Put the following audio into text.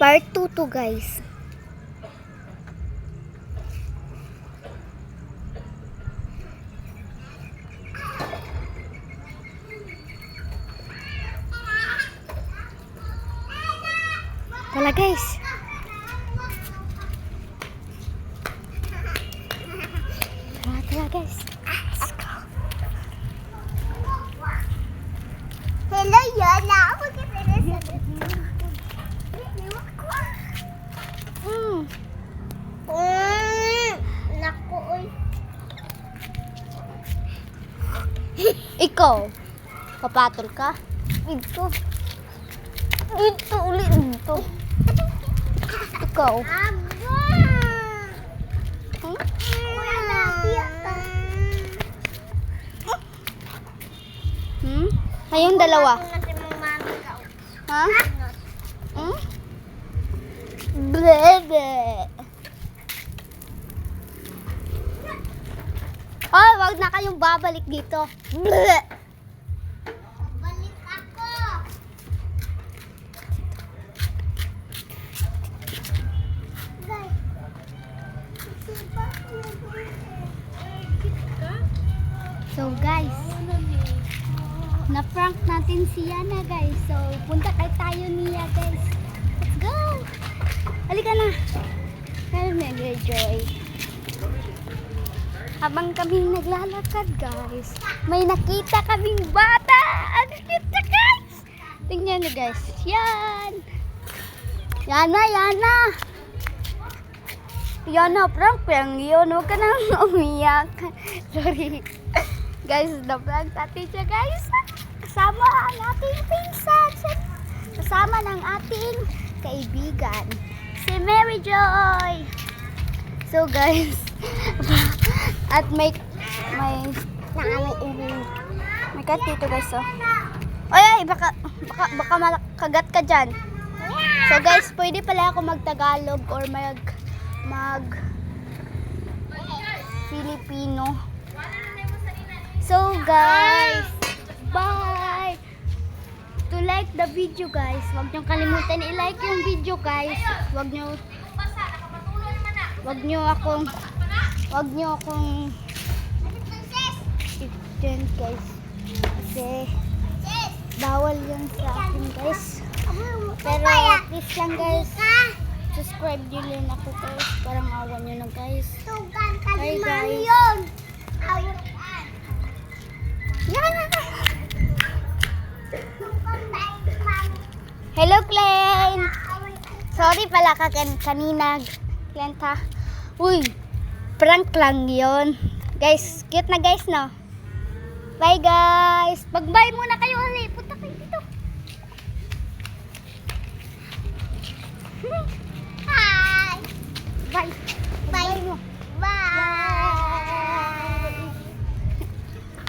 Part 2 to guys. Tala guys. Tala guys. Let's go. Hello, Yana. Ako kita na sa naku, uy. Ikaw, papatol ka? Dito. Dito, ulit dito. Ikaw. Aba! Hmm? Wala, piyata. Hmm? Kayong dalawa. Ha? Ano? Hmm? Bebe. Oh, wag na kayong babalik dito. Bleh. Balik ako. Guys. So guys, na-prank natin si Yana guys. So punta kay tayo niya guys. Let's go! Halika na. Kaya nag-enjoy. Habang kaming naglalakad guys, may nakita kaming bata. Ang cute na guys! Tingnan niyo guys. Yan! Yana, Yana! Yana, prank yun. Huwag ka nang umiyak. Sorry. Guys, na-prank natin siya guys. Kasama ang ating pinsan. Kasama ng ating kaibigan. Si Mary Joy. So guys, at may kat dito guys, oh. Ay, baka makagat ka dyan. So guys, pwede pala ako mag-Tagalog or mag Filipino. So guys, bye! To like the video guys, huwag niyong kalimutan i-like yung video guys. Huwag niyo akong i-tend guys. Kasi bawal yan sa akin guys. Pero please lang guys, subscribe nyo din ako guys. Parang awan nyo na guys. Tugan ka Bye, ni guys. Mami yun. Yan! Hello Klein! Sorry pala kanina Klein ha. Uy, prank lang yon. Guys, cute na guys no? Bye guys! Mag-bye muna